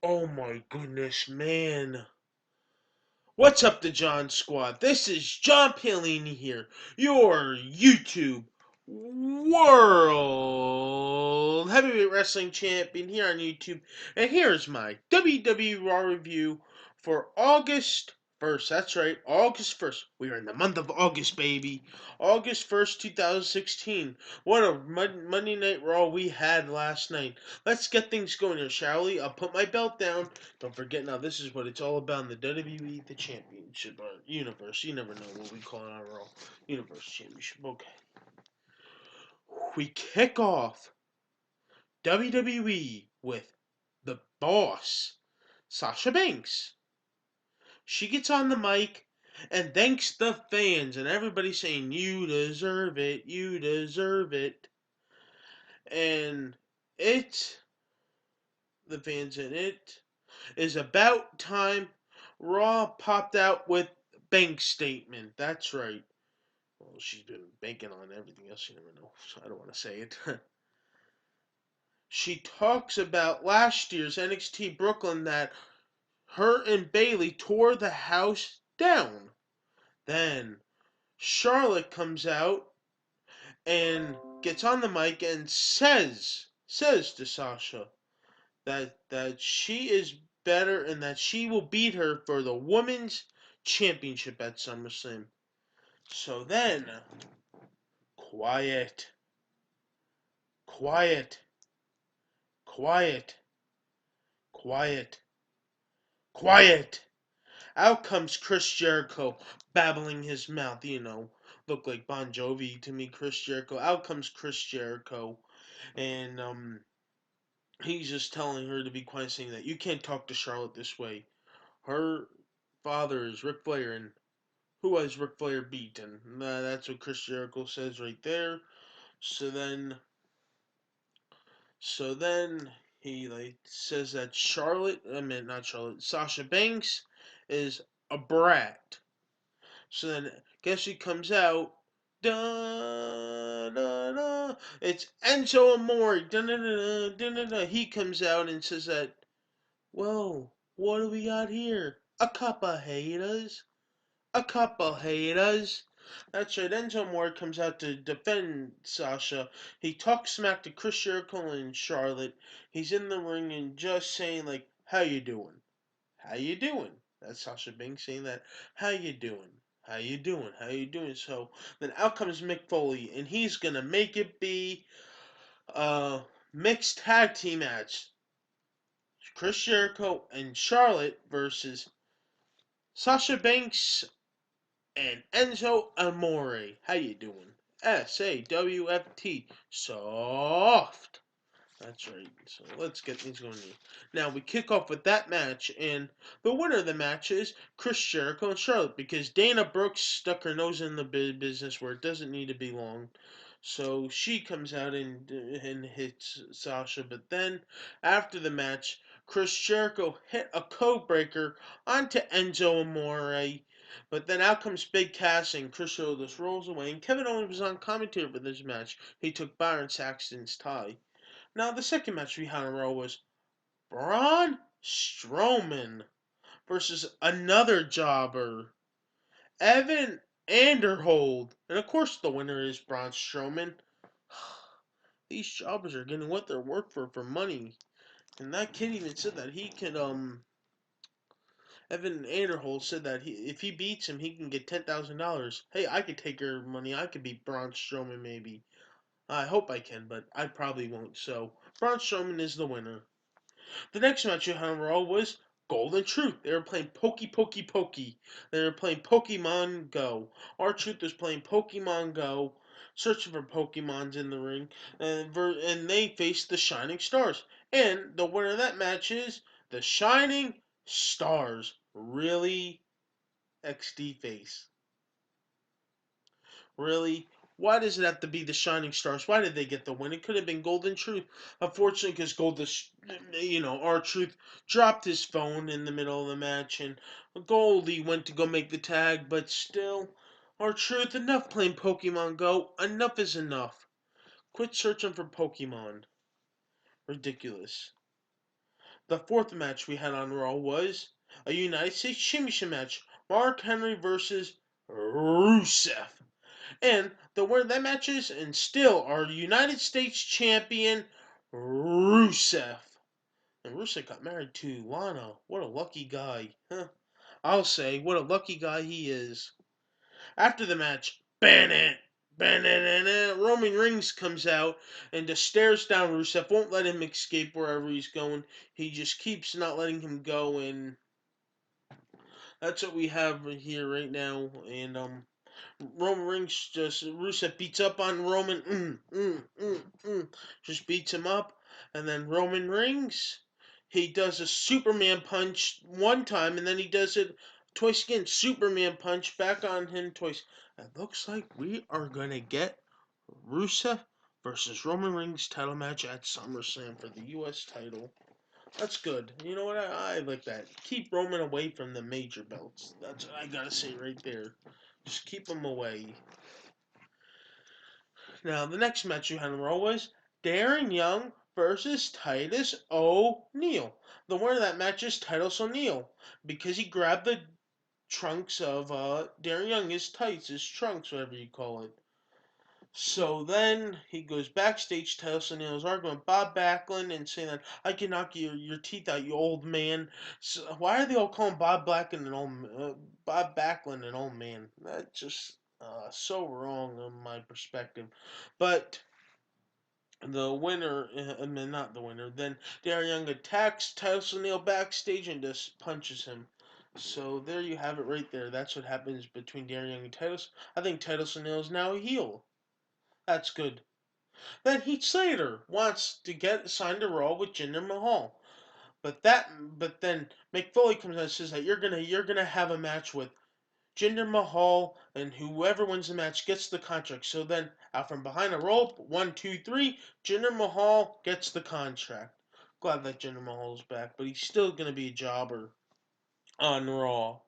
Oh my goodness, man. What's up, the John Squad? This is John Palini here, your YouTube World Heavyweight Wrestling Champion here on YouTube. And here's my WWE Raw review for August 1st. That's right, August 1st. We are in the month of August, baby. August 1st, 2016. What a Monday Night Raw we had last night. Let's get things going here, shall we? I'll put my belt down. Don't forget now, this is what it's all about in the WWE, the Championship, or Universe. You never know what we call it on Raw. Universe Championship. Okay. We kick off WWE with the boss, Sasha Banks. She gets on the mic and thanks the fans, and everybody saying, "You deserve it, you deserve it." And the fans in it is about time. Raw popped out with bank statement. That's right. Well, she's been banking on everything else. You never know. So I don't want to say it. She talks about last year's NXT Brooklyn that her and Bayley tore the house down. Then Charlotte comes out and gets on the mic and says to Sasha that she is better and that she will beat her for the women's championship at SummerSlam. So then, quiet, quiet, quiet, quiet, quiet. Out comes Chris Jericho, babbling his mouth, looked like Bon Jovi to me, Chris Jericho. Out comes Chris Jericho, and he's just telling her to be quiet, saying that you can't talk to Charlotte this way. Her father is Ric Flair, and who has Ric Flair beaten? That's what Chris Jericho says right there. So then, he says that not Charlotte, Sasha Banks is a brat. So then, guess who comes out? Da, da, da. It's Enzo Amore. Da, da, da, da, da, da. He comes out and says that, "Whoa, what do we got here? A couple haters. A couple haters." That's right. Enzo Amore comes out to defend Sasha. He talks smack to Chris Jericho and Charlotte. He's in the ring and just saying like, "How you doing? How you doing?" That's Sasha Banks saying that. "How you doing? How you doing? How you doing?" So then out comes Mick Foley, and he's gonna make it be a mixed tag team match. Chris Jericho and Charlotte versus Sasha Banks and Enzo Amore. How you doing? SAWFT. Soft. That's right. So let's get things going here. Now we kick off with that match, and the winner of the match is Chris Jericho and Charlotte, because Dana Brooks stuck her nose in the business where it doesn't need to belong. So she comes out and hits Sasha, but then after the match, Chris Jericho hit a code breaker onto Enzo Amore. But then out comes Big Cass and Chris Jericho just rolls away, and Kevin Owens was on commentary for this match. He took Byron Saxton's tie. Now, the second match we had in a row was Braun Strowman versus another jobber, Evan Anderhold. And of course, the winner is Braun Strowman. These jobbers are getting what they're worth for money. And that kid even said that he could, Evan Anderhold said that if he beats him, he can get $10,000. Hey, I could take your money. I could beat Braun Strowman, maybe. I hope I can, but I probably won't. So, Braun Strowman is the winner. The next match you had on Raw was Golden Truth. They were playing Pokey Pokey Pokey. They were playing Pokemon Go. R-Truth was playing Pokemon Go, searching for Pokemons in the ring, and they faced the Shining Stars. And the winner of that match is the Shining Stars. Really, XD face. Really? Why does it have to be the Shining Stars? Why did they get the win? It could have been Golden Truth. Unfortunately, because R-Truth dropped his phone in the middle of the match, and Goldie went to go make the tag, but still, R-Truth, enough playing Pokemon Go. Enough is enough. Quit searching for Pokemon. Ridiculous. The fourth match we had on Raw was a United States Championship match. Mark Henry versus Rusev. And the winner of that match is, and still our United States champion, Rusev. And Rusev got married to Lana. What a lucky guy. Huh. I'll say, what a lucky guy he is. After the match, Bennett, Roman Reigns comes out and just stares down Rusev, won't let him escape wherever he's going. He just keeps not letting him go, and that's what we have here right now. And Roman Reigns just Rusev beats up on Roman, just beats him up, and then Roman Reigns he does a Superman punch one time, and then he does it twice again. Superman punch back on him twice. It looks like we are gonna get Rusev versus Roman Reigns title match at SummerSlam for the U.S. title. That's good. You know what? I like that. Keep Roman away from the major belts. That's what I gotta say right there. Just keep him away. Now, the next match you had in a row was Darren Young versus Titus O'Neil. The winner of that match is Titus O'Neil because he grabbed the trunks of Darren Young, his tights, his trunks, whatever you call it. So then he goes backstage. Titus O'Neil is arguing with Bob Backlund and saying that I can knock your teeth out, you old man. So why are they all calling Bob Backlund an old man? That's just so wrong in my perspective. But the winner, I mean not the winner. Then Darren Young attacks Titus O'Neil backstage and just punches him. So there you have it right there. That's what happens between Darren Young and Titus. I think Titus O'Neil is now a heel. That's good. Then Heath Slater wants to get signed to Raw with Jinder Mahal. But then Mick Foley comes out and says that you're gonna have a match with Jinder Mahal, and whoever wins the match gets the contract. So then out from behind a rope, 1, 2, 3, Jinder Mahal gets the contract. Glad that Jinder Mahal's back, but he's still gonna be a jobber on Raw.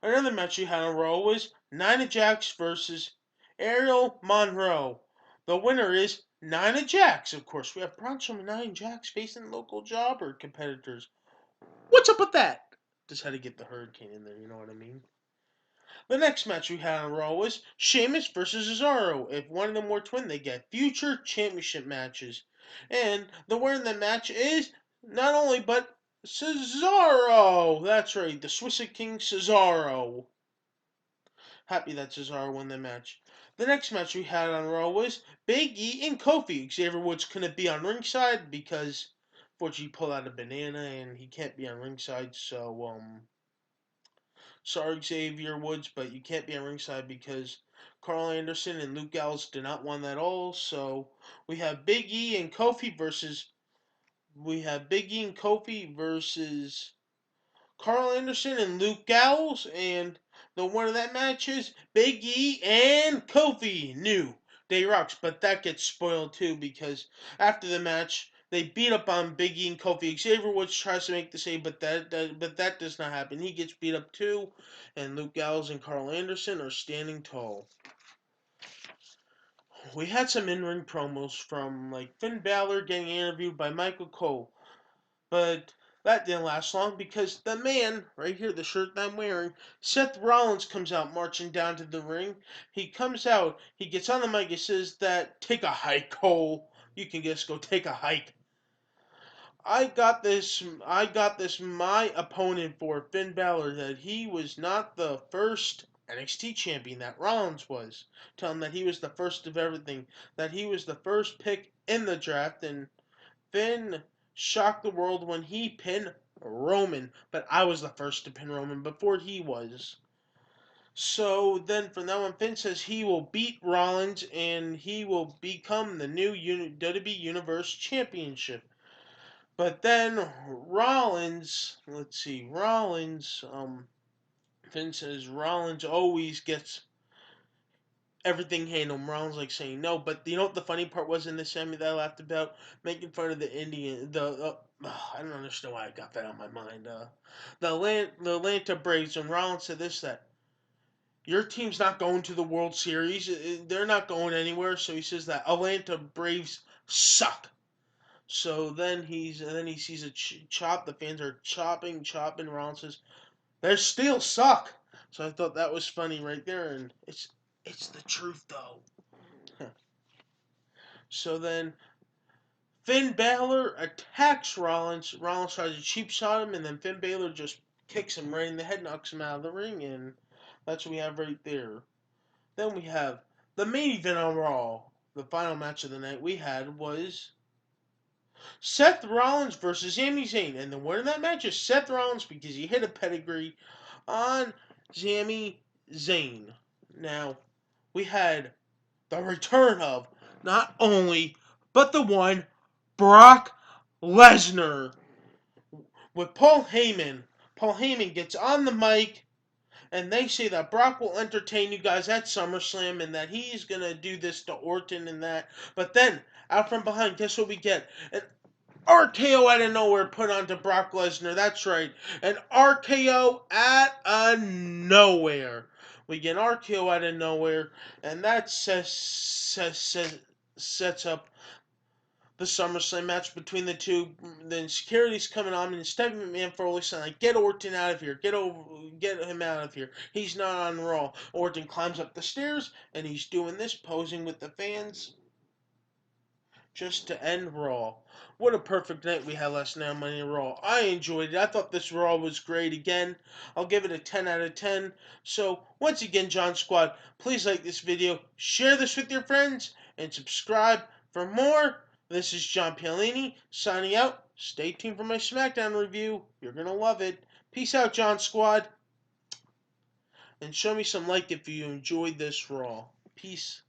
Another match you had on Raw was Nia Jax versus Ariel Monroe. The winner is Nia Jax. Of course, we have Braun Strowman and Nia Jax facing local jobber competitors. What's up with that? Just had to get the hurricane in there, you know what I mean? The next match we had on Raw was Sheamus versus Cesaro. If one of them were twin, they get future championship matches. And the winner of the match is not only but Cesaro. That's right, the Swiss King Cesaro. Happy that Cesaro won the match. The next match we had on Raw was Big E and Kofi. Xavier Woods couldn't be on ringside because fortunately he pulled out a banana and he can't be on ringside. So sorry Xavier Woods, but you can't be on ringside because Carl Anderson and Luke Gallows did not want that all. So we have Big E and Kofi versus Carl Anderson and Luke Gallows, and the winner of that match is Big E and Kofi. New Day Rocks, but that gets spoiled too because after the match they beat up on Big E and Kofi. Xavier Woods tries to make the save, but that does not happen. He gets beat up too, and Luke Gallows and Carl Anderson are standing tall. We had some in-ring promos from like Finn Balor getting interviewed by Michael Cole. But that didn't last long because the man, right here, the shirt that I'm wearing, Seth Rollins comes out marching down to the ring. He comes out, he gets on the mic, he says that, take a hike, Cole. You can just go take a hike. My opponent for Finn Balor, that he was not the first NXT champion that Rollins was. Tell him that he was the first of everything, that he was the first pick in the draft, and Finn shocked the world when he pinned Roman, but I was the first to pin Roman before he was. So then from now on, Finn says he will beat Rollins and he will become the new WWE Universe Championship. But then Finn says Rollins always gets everything handled. Rollins like saying no, but you know what the funny part was in this Sammy that I laughed about? Making fun of the Indian, I don't understand why I got that on my mind. The Atlanta Braves, and Rollins said that your team's not going to the World Series. They're not going anywhere. So he says that Atlanta Braves suck. So then he sees a chop. The fans are chopping. Rollins says, "They still suck." So I thought that was funny right there, and it's the truth though. So then Finn Balor attacks Rollins. Rollins tries to cheap shot him, and then Finn Balor just kicks him right in the head, knocks him out of the ring, and that's what we have right there. Then we have the main event on Raw. The final match of the night we had was Seth Rollins versus Sami Zayn, and the winner of that match is Seth Rollins because he hit a pedigree on Sami Zayn. Now we had the return of not only but the one Brock Lesnar with Paul Heyman. Paul Heyman gets on the mic and they say that Brock will entertain you guys at SummerSlam and that he's gonna do this to Orton and that. But then out from behind, guess what we get? An RKO out of nowhere put onto Brock Lesnar. That's right, an RKO out of nowhere. We get an RKO out of nowhere, and that sets up the SummerSlam match between the two. Then security's coming on, and Stephanie McMahon Foley saying, like, "Get Orton out of here! Get him out of here! He's not on Raw." Orton climbs up the stairs, and he's doing this, posing with the fans, just to end Raw. What a perfect night we had last night on Monday Night Raw. I enjoyed it. I thought this Raw was great again. I'll give it a 10 out of 10. So, once again, John Squad, please like this video, share this with your friends, and subscribe for more. This is John Pialini signing out. Stay tuned for my SmackDown review. You're going to love it. Peace out, John Squad. And show me some like if you enjoyed this Raw. Peace.